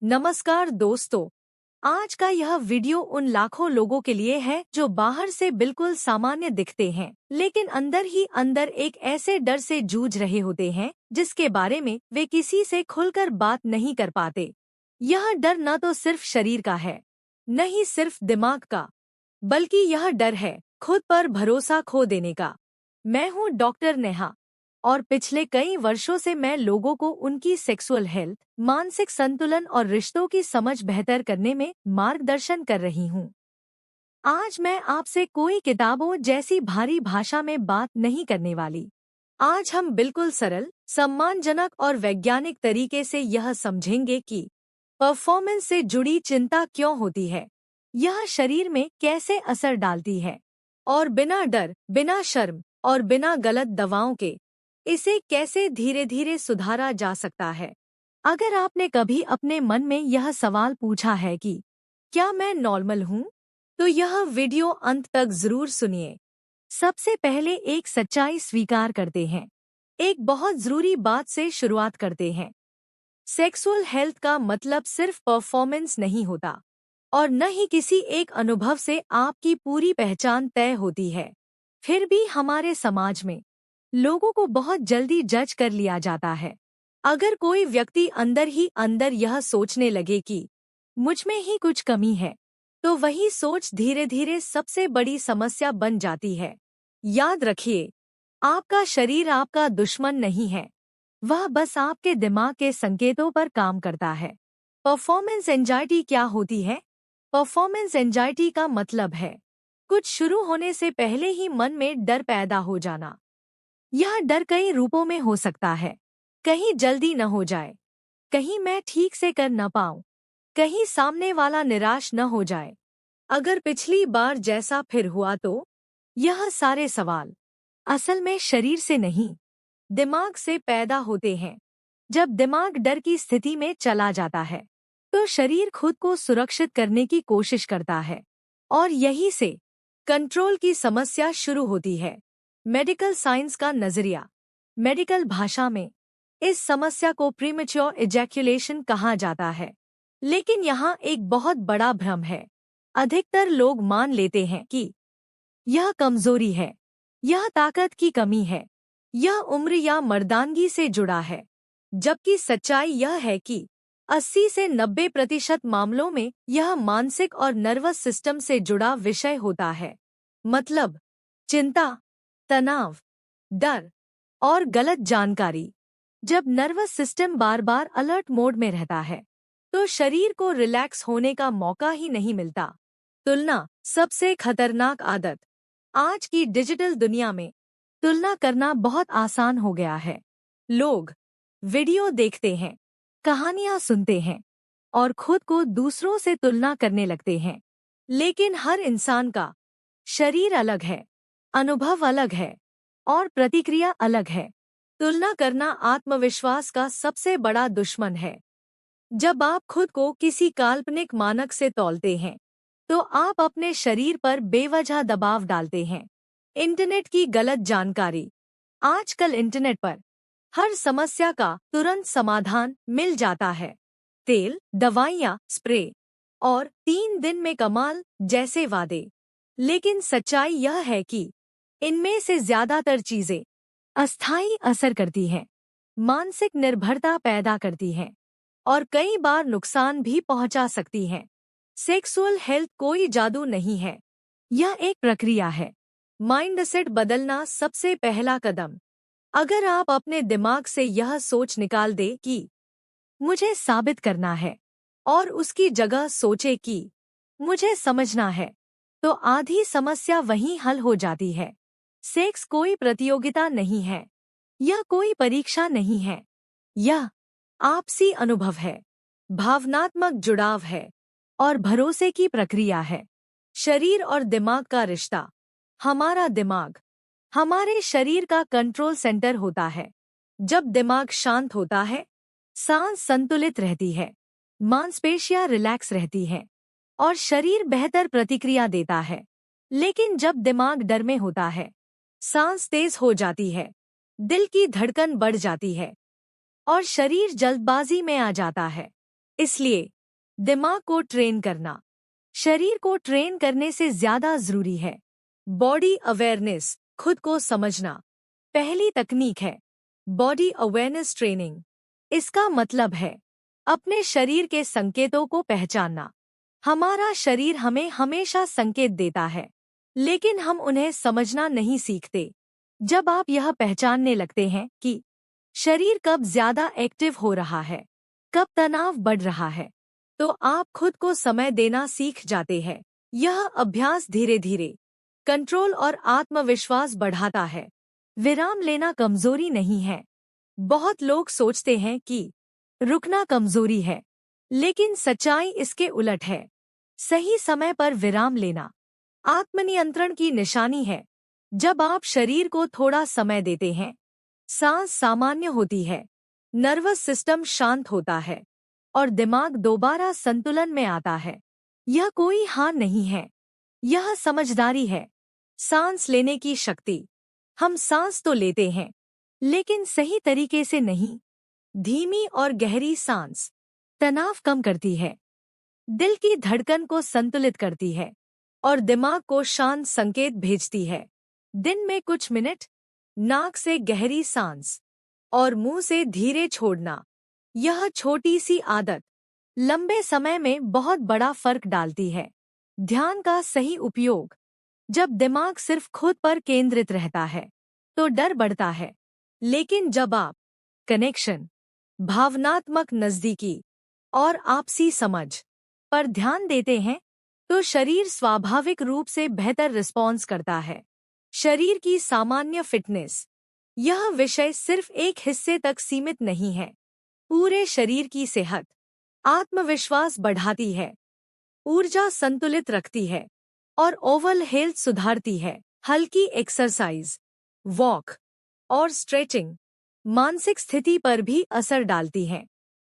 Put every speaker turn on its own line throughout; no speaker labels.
नमस्कार दोस्तों। आज का यह वीडियो उन लाखों लोगों के लिए है जो बाहर से बिल्कुल सामान्य दिखते हैं, लेकिन अंदर ही अंदर एक ऐसे डर से जूझ रहे होते हैं जिसके बारे में वे किसी से खुलकर बात नहीं कर पाते। यह डर न तो सिर्फ शरीर का है, न ही सिर्फ दिमाग का, बल्कि यह डर है खुद पर भरोसा खो देने का। मैं हूँ डॉक्टर नेहा, और पिछले कई वर्षों से मैं लोगों को उनकी सेक्सुअल हेल्थ, मानसिक संतुलन और रिश्तों की समझ बेहतर करने में मार्गदर्शन कर रही हूँ। आज मैं आपसे कोई किताबों जैसी भारी भाषा में बात नहीं करने वाली। आज हम बिल्कुल सरल, सम्मानजनक और वैज्ञानिक तरीके से यह समझेंगे कि परफॉर्मेंस से जुड़ी चिंता क्यों होती है, यह शरीर में कैसे असर डालती है, और बिना डर, बिना शर्म और बिना गलत दवाओं के इसे कैसे धीरे धीरे सुधारा जा सकता है। अगर आपने कभी अपने मन में यह सवाल पूछा है कि क्या मैं नॉर्मल हूँ, तो यह वीडियो अंत तक जरूर सुनिए। सबसे पहले एक सच्चाई स्वीकार करते हैं। एक बहुत जरूरी बात से शुरुआत करते हैं। सेक्सुअल हेल्थ का मतलब सिर्फ परफॉर्मेंस नहीं होता, और न ही किसी एक अनुभव से आपकी पूरी पहचान तय होती है। फिर भी हमारे समाज में लोगों को बहुत जल्दी जज कर लिया जाता है। अगर कोई व्यक्ति अंदर ही अंदर यह सोचने लगे कि मुझ में ही कुछ कमी है, तो वही सोच धीरे धीरे सबसे बड़ी समस्या बन जाती है। याद रखिए, आपका शरीर आपका दुश्मन नहीं है, वह बस आपके दिमाग के संकेतों पर काम करता है। परफॉर्मेंस एंजाइटी क्या होती है? परफॉर्मेंस एंजाइटी का मतलब है कुछ शुरू होने से पहले ही मन में डर पैदा हो जाना। यह डर कई रूपों में हो सकता है। कहीं जल्दी न हो जाए, कहीं मैं ठीक से कर न पाऊं, कहीं सामने वाला निराश न हो जाए, अगर पिछली बार जैसा फिर हुआ तो। यह सारे सवाल असल में शरीर से नहीं, दिमाग से पैदा होते हैं। जब दिमाग डर की स्थिति में चला जाता है, तो शरीर खुद को सुरक्षित करने की कोशिश करता है, और यहीं से कंट्रोल की समस्या शुरू होती है। मेडिकल साइंस का नजरिया। मेडिकल भाषा में इस समस्या को प्रीमेच्योर इजैक्यूलेशन कहा जाता है। लेकिन यहाँ एक बहुत बड़ा भ्रम है। अधिकतर लोग मान लेते हैं कि यह कमजोरी है, यह ताकत की कमी है, यह उम्र या मर्दानगी से जुड़ा है, जबकि सच्चाई यह है कि 80 से 90% मामलों में यह मानसिक और नर्वस सिस्टम से जुड़ा विषय होता है। मतलब चिंता, तनाव, डर और गलत जानकारी। जब नर्वस सिस्टम बार बार अलर्ट मोड में रहता है, तो शरीर को रिलैक्स होने का मौका ही नहीं मिलता। तुलना सबसे खतरनाक आदत। आज की डिजिटल दुनिया में तुलना करना बहुत आसान हो गया है। लोग वीडियो देखते हैं, कहानियां सुनते हैं और खुद को दूसरों से तुलना करने लगते हैं। लेकिन हर इंसान का शरीर अलग है, अनुभव अलग है और प्रतिक्रिया अलग है। तुलना करना आत्मविश्वास का सबसे बड़ा दुश्मन है। जब आप खुद को किसी काल्पनिक मानक से तौलते हैं, तो आप अपने शरीर पर बेवजह दबाव डालते हैं। इंटरनेट की गलत जानकारी। आजकल इंटरनेट पर हर समस्या का तुरंत समाधान मिल जाता है। तेल, दवाइयाँ, स्प्रे और 3 दिन में कमाल जैसे वादे। लेकिन सच्चाई यह है कि इनमें से ज्यादातर चीजें अस्थायी असर करती हैं, मानसिक निर्भरता पैदा करती हैं और कई बार नुकसान भी पहुंचा सकती हैं। सेक्सुअल हेल्थ कोई जादू नहीं है, यह एक प्रक्रिया है। माइंडसेट बदलना सबसे पहला कदम। अगर आप अपने दिमाग से यह सोच निकाल दे कि मुझे साबित करना है, और उसकी जगह सोचे कि मुझे समझना है, तो आधी समस्या वहीं हल हो जाती है। सेक्स कोई प्रतियोगिता नहीं है, यह कोई परीक्षा नहीं है, यह आपसी अनुभव है, भावनात्मक जुड़ाव है और भरोसे की प्रक्रिया है। शरीर और दिमाग का रिश्ता। हमारा दिमाग हमारे शरीर का कंट्रोल सेंटर होता है। जब दिमाग शांत होता है, सांस संतुलित रहती है, मांसपेशियां रिलैक्स रहती हैं और शरीर बेहतर प्रतिक्रिया देता है। लेकिन जब दिमाग डर में होता है, सांस तेज हो जाती है, दिल की धड़कन बढ़ जाती है और शरीर जल्दबाजी में आ जाता है। इसलिए दिमाग को ट्रेन करना शरीर को ट्रेन करने से ज्यादा जरूरी है। बॉडी अवेयरनेस, खुद को समझना, पहली तकनीक है बॉडी अवेयरनेस ट्रेनिंग। इसका मतलब है अपने शरीर के संकेतों को पहचानना। हमारा शरीर हमें हमेशा संकेत देता है, लेकिन हम उन्हें समझना नहीं सीखते। जब आप यह पहचानने लगते हैं कि शरीर कब ज्यादा एक्टिव हो रहा है, कब तनाव बढ़ रहा है, तो आप खुद को समय देना सीख जाते हैं। यह अभ्यास धीरे धीरे कंट्रोल और आत्मविश्वास बढ़ाता है। विराम लेना कमजोरी नहीं है। बहुत लोग सोचते हैं कि रुकना कमजोरी है, लेकिन सच्चाई इसके उलट है। सही समय पर विराम लेना आत्मनियंत्रण की निशानी है। जब आप शरीर को थोड़ा समय देते हैं, सांस सामान्य होती है, नर्वस सिस्टम शांत होता है और दिमाग दोबारा संतुलन में आता है। यह कोई हार नहीं है, यह समझदारी है। सांस लेने की शक्ति। हम सांस तो लेते हैं, लेकिन सही तरीके से नहीं। धीमी और गहरी सांस तनाव कम करती है, दिल की धड़कन को संतुलित करती है और दिमाग को शांत संकेत भेजती है। दिन में कुछ मिनट नाक से गहरी सांस और मुंह से धीरे छोड़ना। यह छोटी सी आदत लंबे समय में बहुत बड़ा फर्क डालती है। ध्यान का सही उपयोग। जब दिमाग सिर्फ खुद पर केंद्रित रहता है, तो डर बढ़ता है, लेकिन जब आप कनेक्शन, भावनात्मक नजदीकी और आपसी समझ पर ध्यान देते हैं, तो शरीर स्वाभाविक रूप से बेहतर रिस्पॉन्स करता है। शरीर की सामान्य फिटनेस। यह विषय सिर्फ एक हिस्से तक सीमित नहीं है। पूरे शरीर की सेहत आत्मविश्वास बढ़ाती है, ऊर्जा संतुलित रखती है और ओवरऑल हेल्थ सुधारती है। हल्की एक्सरसाइज, वॉक और स्ट्रेचिंग मानसिक स्थिति पर भी असर डालती हैं।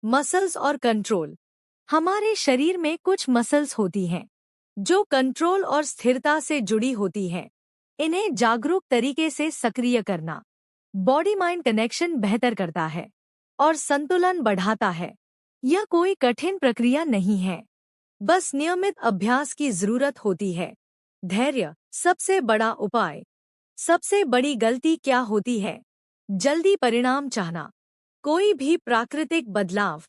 मसल्स और कंट्रोल। हमारे शरीर में कुछ मसल्स होती हैं जो कंट्रोल और स्थिरता से जुड़ी होती हैं। इन्हें जागरूक तरीके से सक्रिय करना बॉडी माइंड कनेक्शन बेहतर करता है और संतुलन बढ़ाता है। यह कोई कठिन प्रक्रिया नहीं है, बस नियमित अभ्यास की जरूरत होती है। धैर्य सबसे बड़ा उपाय। सबसे बड़ी गलती क्या होती है? जल्दी परिणाम चाहना। कोई भी प्राकृतिक बदलाव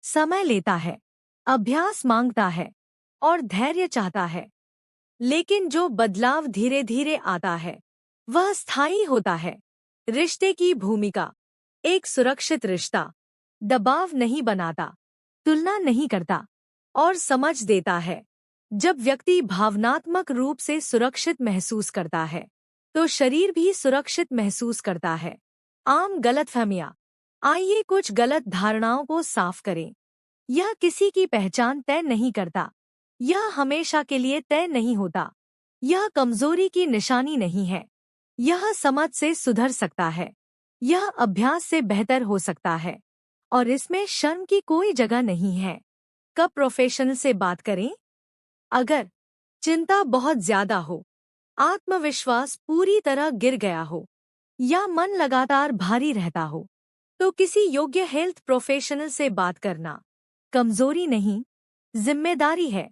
समय लेता है, अभ्यास मांगता है और धैर्य चाहता है, लेकिन जो बदलाव धीरे धीरे आता है वह स्थायी होता है। रिश्ते की भूमिका। एक सुरक्षित रिश्ता दबाव नहीं बनाता, तुलना नहीं करता और समझ देता है। जब व्यक्ति भावनात्मक रूप से सुरक्षित महसूस करता है, तो शरीर भी सुरक्षित महसूस करता है। आम गलतफहमियां। आइए कुछ गलत धारणाओं को साफ करें। यह किसी की पहचान तय नहीं करता, यह हमेशा के लिए तय नहीं होता। यह कमजोरी की निशानी नहीं है, यह समझ से सुधर सकता है। यह अभ्यास से बेहतर हो सकता है और इसमें शर्म की कोई जगह नहीं है। कब प्रोफेशनल से बात करें? अगर चिंता बहुत ज्यादा हो, आत्मविश्वास पूरी तरह गिर गया हो या मन लगातार भारी रहता हो, तो किसी योग्य हेल्थ प्रोफेशनल से बात करना कमजोरी नहीं, जिम्मेदारी है।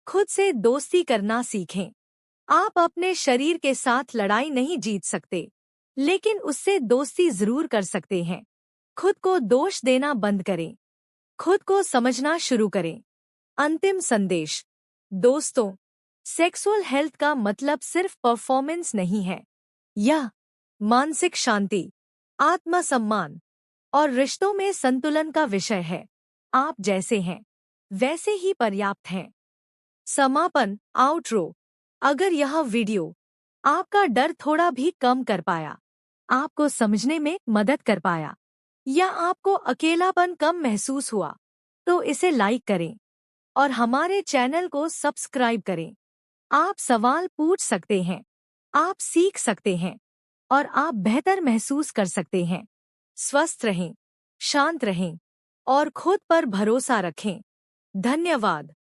खुद से दोस्ती करना सीखें। आप अपने शरीर के साथ लड़ाई नहीं जीत सकते, लेकिन उससे दोस्ती जरूर कर सकते हैं। खुद को दोष देना बंद करें, खुद को समझना शुरू करें। अंतिम संदेश। दोस्तों, सेक्सुअल हेल्थ का मतलब सिर्फ परफॉर्मेंस नहीं है। यह मानसिक शांति, आत्मसम्मान और रिश्तों में संतुलन का विषय है। आप जैसे हैं वैसे ही पर्याप्त हैं। समापन, आउटरो। अगर यह वीडियो आपका डर थोड़ा भी कम कर पाया, आपको समझने में मदद कर पाया या आपको अकेलापन कम महसूस हुआ, तो इसे लाइक करें और हमारे चैनल को सब्सक्राइब करें। आप सवाल पूछ सकते हैं, आप सीख सकते हैं और आप बेहतर महसूस कर सकते हैं। स्वस्थ रहें, शांत रहें और खुद पर भरोसा रखें। धन्यवाद।